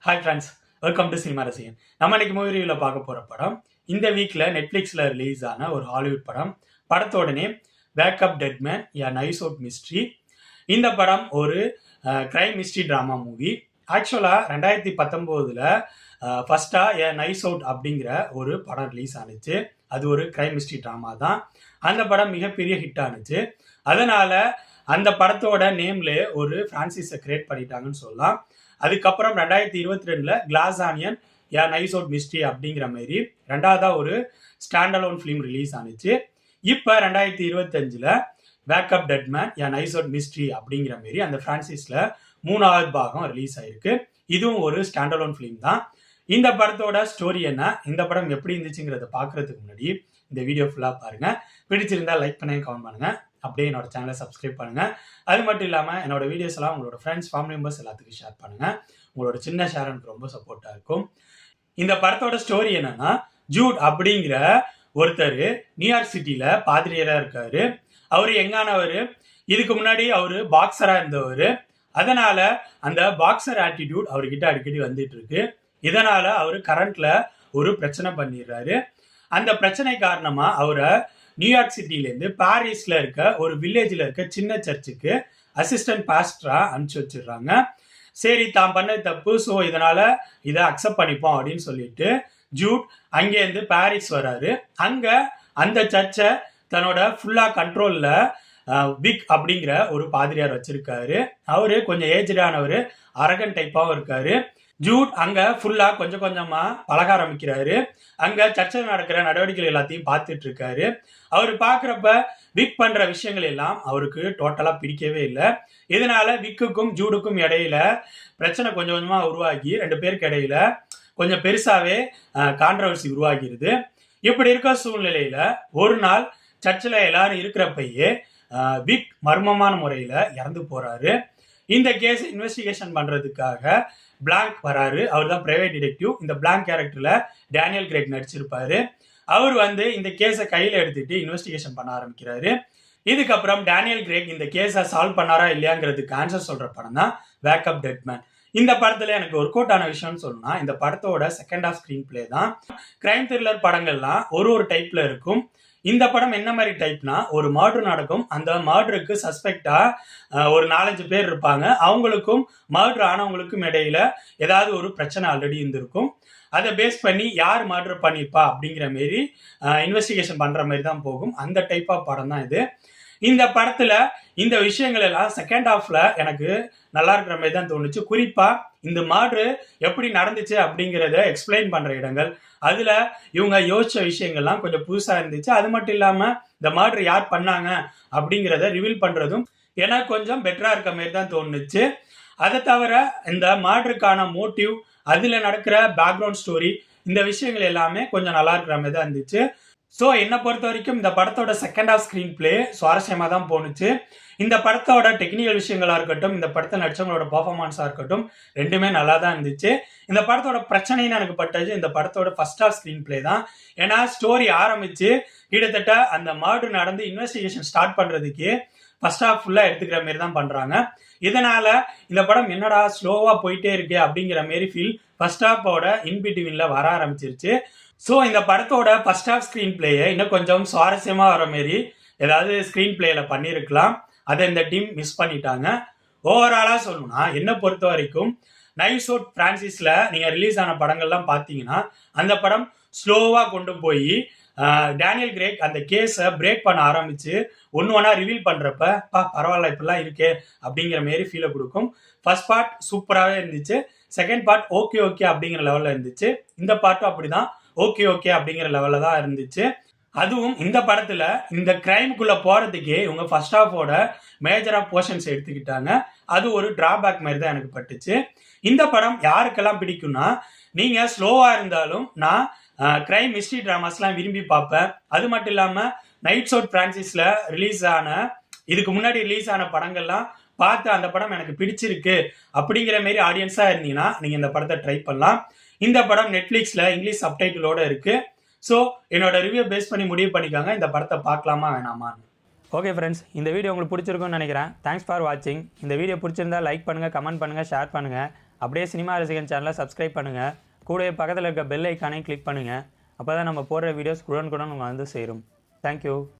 Hi friends, welcome to cinema ரசிகன். நம்ம இன்னைக்கு மூவி ரிவ்யூவில் பார்க்க போகிற படம் இந்த வீக்கில் நெட்ஃப்ளிக்ஸில் ரிலீஸ் ஆன ஒரு ஹாலிவுட் படம். படத்தோட name wake up dead man a knives out mystery. இந்த படம் ஒரு கிரைம் மிஸ்ட்ரி ட்ராமா மூவி. ஆக்சுவலாக 2019 ஃபஸ்ட்டாக எ நைஸ் அவுட் அப்படிங்கிற ஒரு படம் ரிலீஸ் ஆனிச்சு. அது ஒரு கிரைம் மிஸ்ட்ரி ட்ராமா தான். அந்த படம் மிகப்பெரிய ஹிட் ஆனிச்சு. அதனால் அந்த படத்தோட நேம்லேயே ஒரு ஃப்ரான்சைஸை கிரியேட் பண்ணிட்டாங்கன்னு சொல்லலாம். அதுக்கப்புறம் 2022 கிளாஸ் ஆனியன் யா நைஸ் அவுட் மிஸ்ட்ரி அப்படிங்கிற மாதிரி ரெண்டாவதா ஒரு ஸ்டாண்டலோன் ஃபிலிம் ரிலீஸ் ஆனிச்சு. இப்போ 2025 வேக்கப் டெட் மேன் யா நைஸ் அவுட் மிஸ்ட்ரி அப்படிங்கிற மாதிரி அந்த ஃப்ரான்சைஸில் 3வது பாகம் ரிலீஸ் ஆயிருக்கு. இதுவும் ஒரு ஸ்டாண்டலோன் ஃபிலிம் தான். இந்த படத்தோட ஸ்டோரி என்ன, இந்த படம் எப்படி இருந்துச்சுங்கிறத பார்க்கறதுக்கு முன்னாடி இந்த வீடியோ ஃபுல்லாக பாருங்க. பிடிச்சிருந்தா லைக் பண்ணுங்க, கமெண்ட் பண்ணுங்க, அப்படியே என்னோட சேனலை சப்ஸ்கிரைப் பண்ணுங்க. அது மட்டும் இல்லாமல் என்னோட வீடியோஸ் எல்லாம் உங்களோட ஃப்ரெண்ட்ஸ், ஃபேமிலி மெம்பர்ஸ் எல்லாத்துக்கும் ஷேர் பண்ணுங்க. உங்களோட சின்ன ஷேர் எனக்கு ரொம்ப சப்போர்ட்டா இருக்கும். இந்த படத்தோட ஸ்டோரி என்னன்னா, ஜூட் அப்படிங்கிற ஒருத்தர் நியூயார்க் சிட்டியில பாதிரியரா இருக்காரு. அவரு எங்கானவர், இதுக்கு முன்னாடி அவரு பாக்ஸரா இருந்தவர். அதனால அந்த பாக்ஸர் ஆட்டிடியூட் அவர்கிட்ட அடிக்கடி வந்துட்டு இருக்கு. இதனால அவரு கரண்ட்ல ஒரு பிரச்சனை பண்ணிடுறாரு. அந்த பிரச்சனை காரணமா அவரை நியூயார்க் சிட்டிலேருந்து பாரிஸ்ல இருக்க ஒரு வில்லேஜில் இருக்க சின்ன சர்ச்சுக்கு அசிஸ்டன்ட் பாஸ்டரா அனுப்பிச்சு வச்சிடுறாங்க. சரி, தான் பண்ண தப்பு, ஸோ இதனால இதை அக்செப்ட் பண்ணிப்போம் அப்படின்னு சொல்லிட்டு ஜூட் அங்கேருந்து பாரிஸ் வராரு. அங்க அந்த சர்ச்சை தன்னோட ஃபுல்லா கண்ட்ரோல்ல விக் அப்படிங்கிற ஒரு பாதிரியார் வச்சிருக்காரு. அவரு கொஞ்சம் ஏஜ்டானவர், அரகன் டைப்பாகவும் இருக்காரு. ஜூட் அங்க ஃபுல்லா கொஞ்சம் கொஞ்சமா பழக ஆரம்பிக்கிறாரு. அங்க சர்ச்சில் நடக்கிற நடவடிக்கைகள் எல்லாத்தையும் பார்த்துட்டு இருக்காரு. அவர் பார்க்குறப்ப விக் பண்ற விஷயங்கள் எல்லாம் அவருக்கு டோட்டலா பிடிக்கவே இல்லை. இதனால விக்குக்கும் ஜூடுக்கும் இடையில பிரச்சனை கொஞ்சம் கொஞ்சமா உருவாகி 2 பேருக்கு இடையில கொஞ்சம் பெருசாவே கான்ட்ரவர்சி உருவாகிருது. இப்படி இருக்க சூழ்நிலையில ஒரு நாள் சர்ச்சில் எல்லாரும் இருக்கிறப்பயே விக் மர்மமான முறையில இறந்து போறாரு. இந்த கேஸ் இன்வெஸ்டிகேஷன் பண்றதுக்காக பிளாங்க் வராரு. அவர் தான் பிரைவேட் டிடெக்டிவ். இந்த பிளாங்க் கேரக்டர்ல டேனியல் கிரேக் நடிச்சிருப்பாரு. அவர் இந்த கேஸை கையில எடுத்துட்டு இன்வெஸ்டிகேஷன் பண்ண ஆரம்பிக்கிறாரு. இதுக்கப்புறம் டேனியல் கிரேக் இந்த கேஸை சால்வ் பண்ணாரா இல்லையாங்கிறதுக்கு ஆன்சர் சொல்ற படம் தான் வேக்கப் டெட் மேன். இந்த படத்துல எனக்கு ஒர்க் அவுட் ஆன விஷயம்னு சொன்னா, இந்த படத்தோட செகண்ட் ஆஃப் ஸ்கிரீன் பிளே தான். கிரைம் த்ரில்லர் படங்கள்லாம் ஒரு டைப்ல இருக்கும். இந்த படம் என்ன மாதிரி டைப்னா, ஒரு மர்டர் நடக்கும். அந்த மர்டருக்கு சஸ்பெக்டா ஒரு 4-5 பேர் இருப்பாங்க. அவங்களுக்கும் மர்டர் ஆனவங்களுக்கும் இடையில ஏதாவது ஒரு பிரச்சனை ஆல்ரெடி இருந்திருக்கும். அதை பேஸ் பண்ணி யார் மர்டர் பண்ணிப்பா அப்படிங்கிற மாரி இன்வெஸ்டிகேஷன் பண்ற மாதிரி தான் போகும். அந்த டைப் ஆஃப் படம் தான் இது. இந்த படத்துல இந்த விஷயங்கள் எல்லாம் செகண்ட் ஹாஃப்ல எனக்கு நல்லா இருக்கிற மாதிரி தான் தோணுச்சு. குறிப்பா இந்த மர்டர் எப்படி நடந்துச்சு அப்படிங்கிறத எக்ஸ்பிளைன் பண்ற இடங்கள், அதுல இவங்க யோசிச்ச விஷயங்கள்லாம் கொஞ்சம் புதுசா இருந்துச்சு. அது மட்டும் இல்லாம இந்த மர்டர் யார் பண்ணாங்க அப்படிங்கிறத ரிவீல் பண்றதும் எனக்கு கொஞ்சம் பெட்டரா இருக்க மாதிரி தான் தோணுச்சு. அதை தவிர இந்த மர்டருக்கான மோட்டிவ், அதுல நடக்கிற பேக்ரவுண்ட் ஸ்டோரி, இந்த விஷயங்கள் எல்லாமே கொஞ்சம் நல்லா இருக்கிற மாதிரி தான் இருந்துச்சு. ஸோ என்னை பொறுத்த வரைக்கும் இந்த படத்தோட செகண்ட் ஆஃப் ஸ்கிரீன் பிளே சுவாரஸ்யமாக தான் போணுச்சு. இந்த படத்தோட டெக்னிக்கல் விஷயங்களா இருக்கட்டும், இந்த படத்தில் நடிச்சவங்களோட பர்ஃபார்மன்ஸாக இருக்கட்டும், ரெண்டுமே நல்லா தான் இருந்துச்சு. இந்த படத்தோட பிரச்சனைன்னு எனக்கு பட்டது இந்த படத்தோட ஃபர்ஸ்ட் ஆஃப் ஸ்கிரீன் பிளே தான். ஏன்னா ஸ்டோரி ஆரம்பிச்சு கிட்டத்தட்ட அந்த மர்டர் நடந்து இன்வெஸ்டிகேஷன் ஸ்டார்ட் பண்றதுக்கு ஃபர்ஸ்ட் ஆஃப் ஃபுல்லா எடுத்துக்கிற மாதிரி தான் பண்றாங்க. இதனால இந்த படம் என்னடா ஸ்லோவா போயிட்டே இருக்கு அப்படிங்கிற மாதிரி ஃபீல் ஃபர்ஸ்ட் ஆஃபோட இன்பிட்வீன்ல வர ஆரம்பிச்சிருச்சு. ஸோ இந்த படத்தோட ஃபர்ஸ்ட் ஆஃப் ஸ்கிரீன் பிளேயை இன்னும் கொஞ்சம் சுவாரஸ்யமா வர மாதிரி ஏதாவது ஸ்கிரீன் பிளேல பண்ணியிருக்கலாம். அதை இந்த டீம் மிஸ் பண்ணிட்டாங்க. ஓவராலா சொல்லணும்னா என்னை பொறுத்த வரைக்கும் நைஸ் அவுட் பிரான்சிஸ்ல நீங்க ரிலீஸ் ஆன படங்கள்லாம் பார்த்தீங்கன்னா அந்த படம் ஸ்லோவா கொண்டு போய் டேனியல் கிரேக் அந்த கேஸை பிரேக் பண்ண ஆரம்பிச்சு ஒன்று ரிவீல் பண்றப்ப பரவாயில்ல இப்படிலாம் இருக்கே அப்படிங்கிற மாதிரி ஃபீலை கொடுக்கும். ஃபர்ஸ்ட் பார்ட் சூப்பராகவே இருந்துச்சு. செகண்ட் பார்ட் ஓகே ஓகே அப்படிங்கிற லெவலில் இருந்துச்சு. இந்த பார்ட்டும் அப்படிதான் ஓகே ஓகே அப்படிங்கிற லெவலில் தான் இருந்துச்சு. அதுவும் இந்த படத்துல இந்த கிரைமுக்குள்ள போறதுக்கே இவங்க ஃபர்ஸ்ட் ஹாஃபோட மேஜரா போர்ஷன்ஸ் எடுத்துக்கிட்டாங்க. அது ஒரு டிராபேக் மாதிரி தான் எனக்கு பட்டுச்சு. இந்த படம் யாருக்கெல்லாம் பிடிக்கும்னா, நீங்க ஸ்லோவா இருந்தாலும் நான் கிரைம் மிஸ்ட்ரி டிராமாஸ்லாம் விரும்பி பார்ப்பேன். அது மட்டும் இல்லாம நைட்ஸ் அவுட் பிரான்சிஸ்ல இதுக்கு முன்னாடி ரிலீஸ் ஆன படங்கள்லாம் பார்த்து அந்த படம் எனக்கு பிடிச்சிருக்கு அப்படிங்கிற மாதிரி ஆடியன்ஸா இருந்தீங்கன்னா நீங்க இந்த படத்தை ட்ரை பண்ணலாம். இந்த படம் நெட்ஃபிளிக்ஸ்ல இங்கிலீஷ் சப்டைட்டிலோட இருக்கு. ஸோ என்னோட ரிவ்யூ பேஸ் பண்ணி முடிவு பண்ணிக்காங்க இந்த படத்தை பார்க்கலாமா வேணாமான்னு. ஓகே ஃப்ரெண்ட்ஸ், இந்த வீடியோ உங்களுக்கு பிடிச்சிருக்கும்னு நினைக்கிறேன். தேங்க்ஸ் ஃபார் வாட்சிங். இந்த வீடியோ பிடிச்சிருந்தா லைக் பண்ணுங்கள், கமெண்ட் பண்ணுங்கள், ஷேர் பண்ணுங்கள். அப்படியே சினிமா ரசிகன் சேனலை சப்ஸ்கிரைப் பண்ணுங்கள். கூடவே பக்கத்தில் இருக்க பெல் ஐக்கானையும் கிளிக் பண்ணுங்கள். அப்போ தான் நம்ம போடுற வீடியோஸ் உடனுக்குடன் உங்களுக்கு வந்து சேரும். தேங்க்யூ.